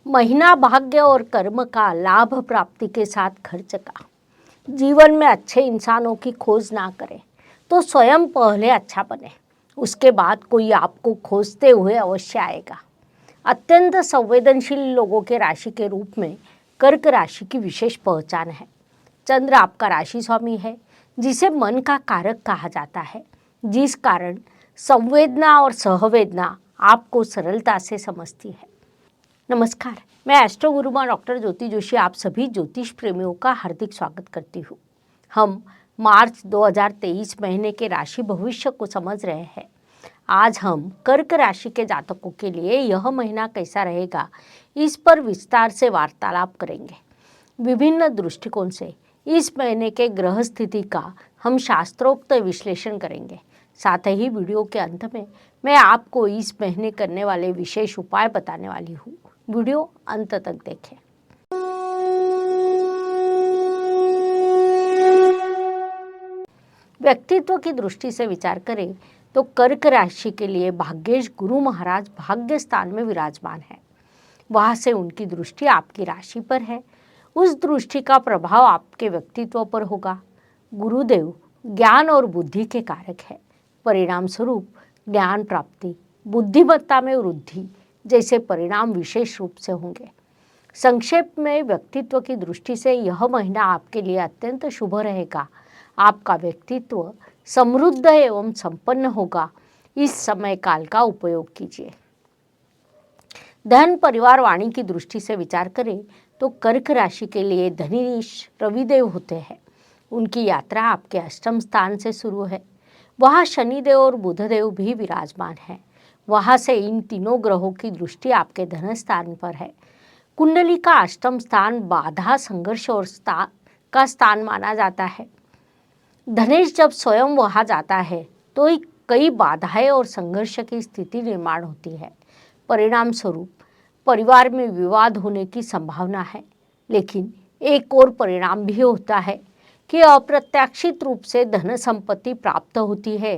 महीना भाग्य और कर्म का, लाभ प्राप्ति के साथ खर्च का। जीवन में अच्छे इंसानों की खोज ना करें तो स्वयं पहले अच्छा बने, उसके बाद कोई आपको खोजते हुए अवश्य आएगा। अत्यंत संवेदनशील लोगों के राशि के रूप में कर्क राशि की विशेष पहचान है। चंद्र आपका राशि स्वामी है, जिसे मन का कारक कहा जाता है, जिस कारण संवेदना और सहवेदना आपको सरलता से समझती है। नमस्कार, मैं एस्ट्रो गुरुमा डॉक्टर ज्योति जोशी आप सभी ज्योतिष प्रेमियों का हार्दिक स्वागत करती हूँ। हम मार्च 2023 महीने के राशि भविष्य को समझ रहे हैं। आज हम कर्क राशि के जातकों के लिए यह महीना कैसा रहेगा, इस पर विस्तार से वार्तालाप करेंगे। विभिन्न दृष्टिकोण से इस महीने के ग्रह स्थिति का हम शास्त्रोक्त विश्लेषण करेंगे। साथ ही वीडियो के अंत में मैं आपको इस महीने करने वाले विशेष उपाय बताने वाली हूँ। वीडियो अंत तक देखें। व्यक्तित्व की दृष्टि से विचार करें तो कर्क राशि के लिए भाग्येश गुरु महाराज भाग्य स्थान में विराजमान है। वहां से उनकी दृष्टि आपकी राशि पर है। उस दृष्टि का प्रभाव आपके व्यक्तित्व पर होगा। गुरुदेव ज्ञान और बुद्धि के कारक है। परिणाम स्वरूप ज्ञान प्राप्ति, बुद्धिमत्ता में वृद्धि जैसे परिणाम विशेष रूप से होंगे। संक्षेप में व्यक्तित्व की दृष्टि से यह महीना आपके लिए अत्यंत शुभ रहेगा। आपका व्यक्तित्व समृद्ध एवं संपन्न होगा। इस समय काल का उपयोग कीजिए। धन परिवार वाणी की दृष्टि से विचार करें तो कर्क राशि के लिए धनीश रविदेव होते हैं। उनकी यात्रा आपके अष्टम स्थान से शुरू है। वहाँ शनिदेव और बुधदेव भी विराजमान हैं। वहाँ से इन तीनों ग्रहों की दृष्टि आपके धन स्थान पर है। कुंडली का अष्टम स्थान बाधा, संघर्ष और का स्थान माना जाता है। धनेश जब स्वयं वहाँ जाता है तो कई बाधाएं और संघर्ष की स्थिति निर्माण होती है। परिणाम स्वरूप परिवार में विवाद होने की संभावना है। लेकिन एक और परिणाम भी होता है कि अप्रत्याशित रूप से धन संपत्ति प्राप्त होती है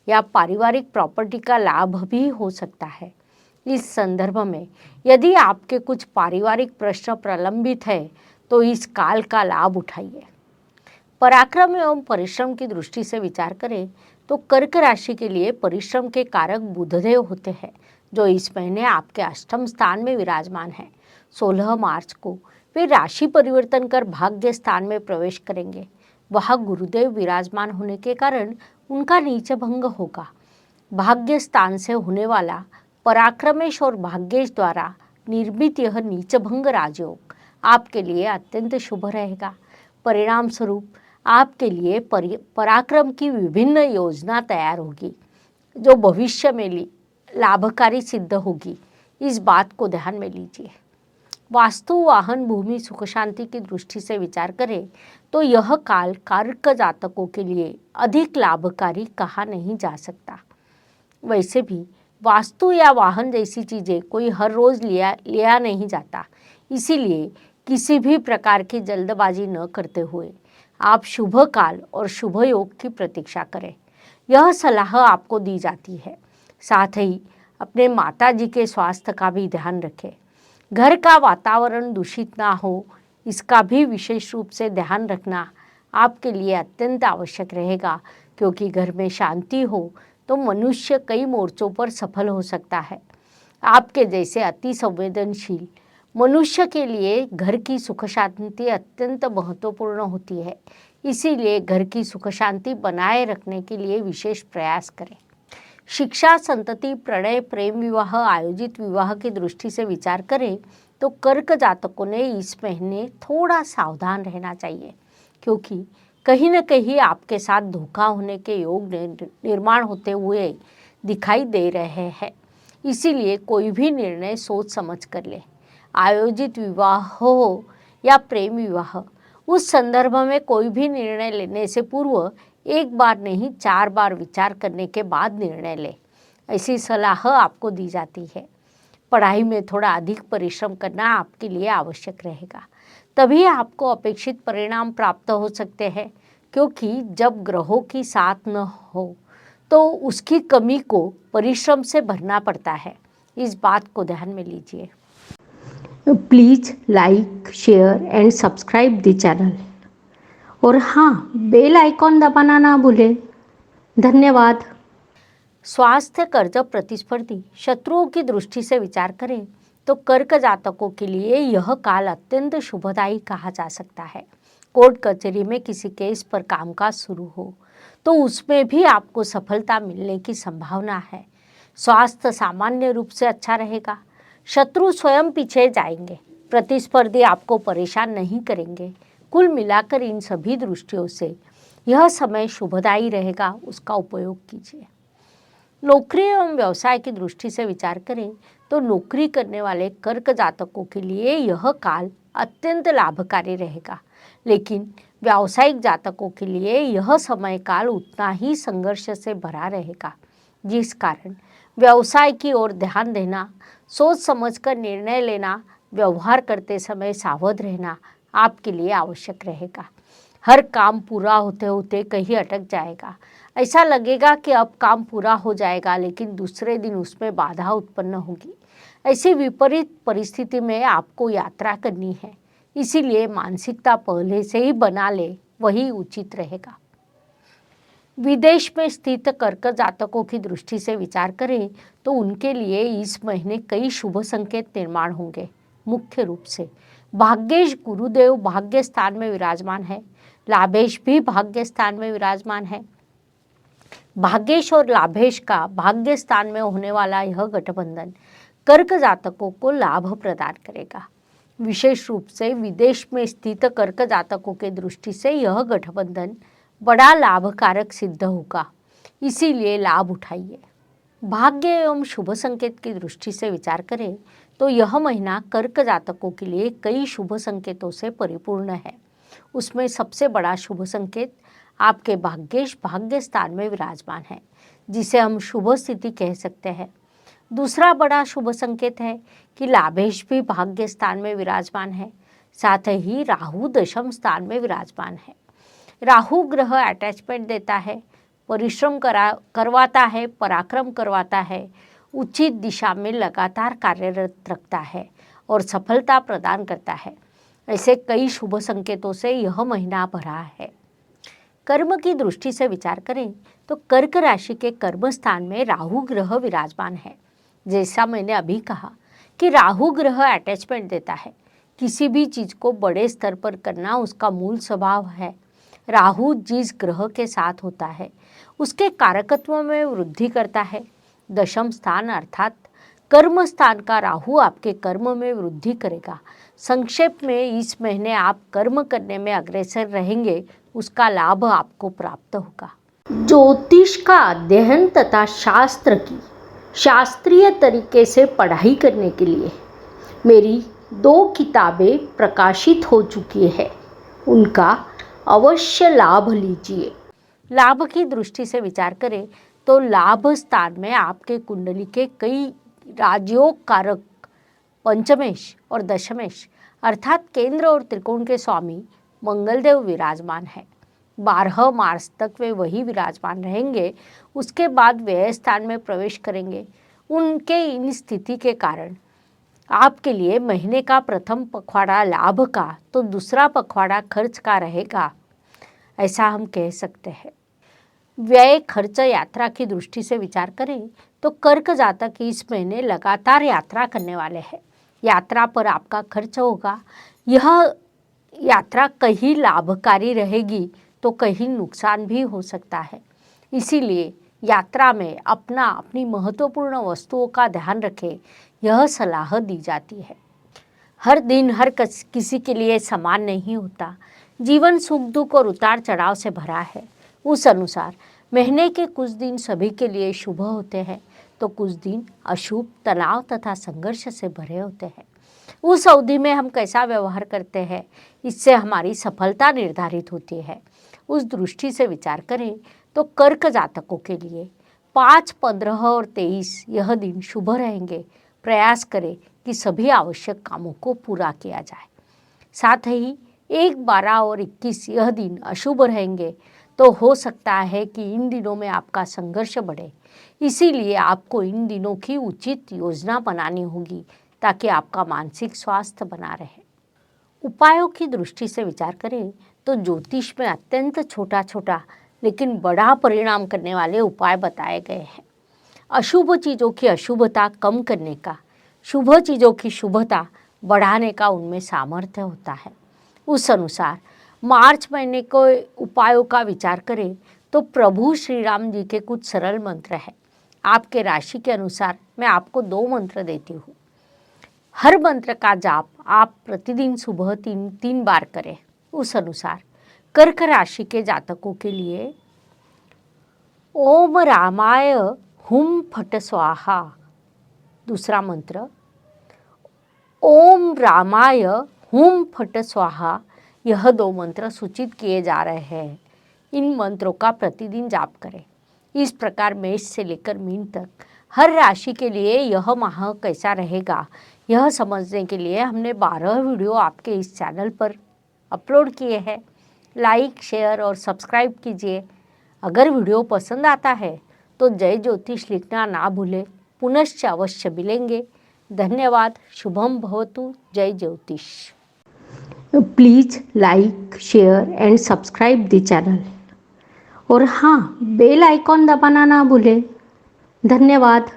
या पारिवारिक प्रॉपर्टी का लाभ भी हो सकता है। इस संदर्भ में यदि आपके कुछ पारिवारिक प्रश्न प्रलंबित है तो इस काल का लाभ उठाइए। पराक्रम एवं परिश्रम की दृष्टि से विचार करें तो कर्क राशि के लिए परिश्रम के कारक बुधदेव होते हैं, जो इस महीने आपके अष्टम स्थान में विराजमान है। 16 मार्च को वे राशि परिवर्तन कर भाग्य स्थान में प्रवेश करेंगे। वहाँ गुरुदेव विराजमान होने के कारण उनका नीच भंग होगा। भाग्य स्थान से होने वाला पराक्रमेश और भाग्येश द्वारा निर्मित यह नीच भंग राजयोग आपके लिए अत्यंत शुभ रहेगा। परिणाम स्वरूप आपके लिए पराक्रम की विभिन्न योजना तैयार होगी, जो भविष्य में लाभकारी सिद्ध होगी। इस बात को ध्यान में लीजिए। वास्तु, वाहन, भूमि, सुख शांति की दृष्टि से विचार करें तो यह काल कर्क जातकों के लिए अधिक लाभकारी कहा नहीं जा सकता। वैसे भी वास्तु या वाहन जैसी चीज़ें कोई हर रोज़ लिया नहीं जाता। इसीलिए किसी भी प्रकार की जल्दबाजी न करते हुए आप शुभ काल और शुभ योग की प्रतीक्षा करें। यह सलाह आपको दी जाती है। साथ ही अपने माताजी के स्वास्थ्य का भी ध्यान रखें। घर का वातावरण दूषित ना हो, इसका भी विशेष रूप से ध्यान रखना आपके लिए अत्यंत आवश्यक रहेगा, क्योंकि घर में शांति हो तो मनुष्य कई मोर्चों पर सफल हो सकता है। आपके जैसे अति संवेदनशील मनुष्य के लिए घर की सुख शांति अत्यंत महत्वपूर्ण होती है। इसीलिए घर की सुख शांति बनाए रखने के लिए विशेष प्रयास करें। शिक्षा, संतति, प्रणय, प्रेम विवाह, आयोजित विवाह की दृष्टि से विचार करें तो कर्क जातकों ने इस महीने थोड़ा सावधान रहना चाहिए, क्योंकि कहीं न कहीं आपके साथ धोखा होने के योग निर्माण होते हुए दिखाई दे रहे हैं। इसीलिए कोई भी निर्णय सोच समझ कर ले। आयोजित विवाह हो या प्रेम विवाह, उस संदर्भ में कोई भी निर्णय लेने से पूर्व एक बार नहीं 4 बार विचार करने के बाद निर्णय लें, ऐसी सलाह आपको दी जाती है। पढ़ाई में थोड़ा अधिक परिश्रम करना आपके लिए आवश्यक रहेगा, तभी आपको अपेक्षित परिणाम प्राप्त हो सकते हैं। क्योंकि जब ग्रहों की साथ न हो तो उसकी कमी को परिश्रम से भरना पड़ता है। इस बात को ध्यान में लीजिए। Please like, share and subscribe the channel. और हाँ, बेल आइकॉन दबाना ना भूलें। धन्यवाद। स्वास्थ्य कर्ज प्रतिस्पर्धी शत्रुओं की दृष्टि से विचार करें तो कर्क जातकों के लिए यह काल अत्यंत शुभदायी कहा जा सकता है। कोर्ट कचहरी में किसी केस पर कामकाज शुरू हो तो उसमें भी आपको सफलता मिलने की संभावना है। स्वास्थ्य सामान्य रूप से अच्छा रहेगा। शत्रु स्वयं पीछे जाएंगे। प्रतिस्पर्धी आपको परेशान नहीं करेंगे। कुल मिलाकर इन सभी दृष्टियों से यह समय शुभदायी रहेगा, उसका उपयोग कीजिए। नौकरी एवं व्यवसाय की दृष्टि से विचार करें तो नौकरी करने वाले कर्क जातकों के लिए यह काल अत्यंत लाभकारी रहेगा, लेकिन व्यावसायिक जातकों के लिए यह समय काल उतना ही संघर्ष से भरा रहेगा, जिस कारण व्यवसाय की ओर ध्यान देना, सोच समझकर निर्णय लेना, व्यवहार करते समय सावध रहना आपके लिए आवश्यक रहेगा। हर काम पूरा होते होते कहीं अटक जाएगा। ऐसा लगेगा कि अब काम पूरा हो जाएगा, लेकिन दूसरे दिन उसमें बाधा उत्पन्न होगी। ऐसी विपरीत परिस्थिति में आपको यात्रा करनी है, इसीलिए मानसिकता पहले से ही बना ले, वही उचित रहेगा। विदेश में स्थित कर्क जातकों की दृष्टि से विचार करें तो उनके लिए इस महीने कई शुभ संकेत निर्माण होंगे। मुख्य रूप से भाग्येश गुरुदेव भाग्य स्थान में विराजमान है। लाभेश भी भाग्य स्थान में विराजमान है। भाग्येश और लाभेश का भाग्य स्थान में होने वाला यह गठबंधन कर्क जातकों को लाभ प्रदान करेगा। विशेष रूप से विदेश में स्थित कर्क जातकों के दृष्टि से यह गठबंधन बड़ा लाभकारक सिद्ध होगा, इसीलिए लाभ उठाइए। भाग्य एवं शुभ संकेत की दृष्टि से विचार करें तो यह महीना कर्क जातकों के लिए कई शुभ संकेतों से परिपूर्ण है। उसमें सबसे बड़ा शुभ संकेत आपके भाग्येश भाग्य स्थान में विराजमान है, जिसे हम शुभ स्थिति कह सकते हैं। दूसरा बड़ा शुभ संकेत है कि लाभेश भी भाग्य स्थान में विराजमान है, साथ ही राहु दशम स्थान में विराजमान है। राहु ग्रह अटैचमेंट देता है, परिश्रम करवाता है, पराक्रम करवाता है, उचित दिशा में लगातार कार्यरत रखता है और सफलता प्रदान करता है। ऐसे कई शुभ संकेतों से यह महीना भरा है। कर्म की दृष्टि से विचार करें तो कर्क राशि के कर्म स्थान में राहु ग्रह विराजमान है। जैसा मैंने अभी कहा कि राहु ग्रह अटैचमेंट देता है, किसी भी चीज को बड़े स्तर पर करना उसका मूल स्वभाव है। राहु जिस ग्रह के साथ होता है उसके कारकत्व में वृद्धि करता है। दशम स्थान अर्थात कर्म स्थान का राहु आपके कर्म में वृद्धि करेगा। संक्षेप में इस महीने आप कर्म करने में अग्रसर रहेंगे, उसका लाभ आपको प्राप्त होगा। ज्योतिष का अध्ययन तथा शास्त्र की शास्त्रीय तरीके से पढ़ाई करने के लिए मेरी 2 किताबें प्रकाशित हो चुकी है, उनका अवश्य लाभ लीजिए। लाभ की दृष्टि से विचार करें तो लाभ स्थान में आपके कुंडली के कई राजयोग कारक पंचमेश और दशमेश अर्थात केंद्र और त्रिकोण के स्वामी मंगलदेव विराजमान है। 12 मार्च तक वे वही विराजमान रहेंगे, उसके बाद व्यय स्थान में प्रवेश करेंगे। उनके इन स्थिति के कारण आपके लिए महीने का प्रथम पखवाड़ा लाभ का तो दूसरा पखवाड़ा खर्च का रहेगा, ऐसा हम कह सकते हैं। व्यय खर्च यात्रा की दृष्टि से विचार करें तो कर्क जातक इस महीने लगातार यात्रा करने वाले हैं। यात्रा पर आपका खर्च होगा। यह यात्रा कहीं लाभकारी रहेगी तो कहीं नुकसान भी हो सकता है, इसीलिए यात्रा में अपनी महत्वपूर्ण वस्तुओं का ध्यान रखें, यह सलाह दी जाती है। हर दिन हर किसी के लिए समान नहीं होता। जीवन सुख दुख और उतार चढ़ाव से भरा है। उस अनुसार महीने के कुछ दिन सभी के लिए शुभ होते हैं तो कुछ दिन अशुभ, तनाव तथा संघर्ष से भरे होते हैं। उस अवधि में हम कैसा व्यवहार करते हैं, इससे हमारी सफलता निर्धारित होती है। उस दृष्टि से विचार करें तो कर्क जातकों के लिए 5, 15 और 23 यह दिन शुभ रहेंगे। प्रयास करें कि सभी आवश्यक कामों को पूरा किया जाए। साथ ही 1, 12 और 21 यह दिन अशुभ रहेंगे, तो हो सकता है कि इन दिनों में आपका संघर्ष बढ़े। इसीलिए आपको इन दिनों की उचित योजना बनानी होगी ताकि आपका मानसिक स्वास्थ्य बना रहे। उपायों की दृष्टि से विचार करें तो ज्योतिष में अत्यंत छोटा छोटा लेकिन बड़ा परिणाम करने वाले उपाय बताए गए हैं। अशुभ चीज़ों की अशुभता कम करने का, शुभ चीज़ों की शुभता बढ़ाने का उनमें सामर्थ्य होता है। उस अनुसार मार्च महीने के उपायों का विचार करें तो प्रभु श्री राम जी के कुछ सरल मंत्र हैं। आपके राशि के अनुसार मैं आपको 2 मंत्र देती हूँ। हर मंत्र का जाप आप प्रतिदिन सुबह 3 बार करें। उस अनुसार कर्क राशि के जातकों के लिए ओम रामाय हुम फट स्वाहा, दूसरा मंत्र ओम रामाय हुम फट स्वाहा, यह 2 मंत्र सूचित किए जा रहे हैं। इन मंत्रों का प्रतिदिन जाप करें। इस प्रकार मेष से लेकर मीन तक हर राशि के लिए यह माह कैसा रहेगा, यह समझने के लिए हमने 12 वीडियो आपके इस चैनल पर अपलोड किए हैं। लाइक, शेयर और सब्सक्राइब कीजिए। अगर वीडियो पसंद आता है तो जय ज्योतिष लिखना ना भूलें। पुनश्च अवश्य मिलेंगे। धन्यवाद। शुभम भवतु। जय ज्योतिष। Please like, share and subscribe the channel. और हाँ, बेल आइकॉन दबाना ना भूलें। धन्यवाद।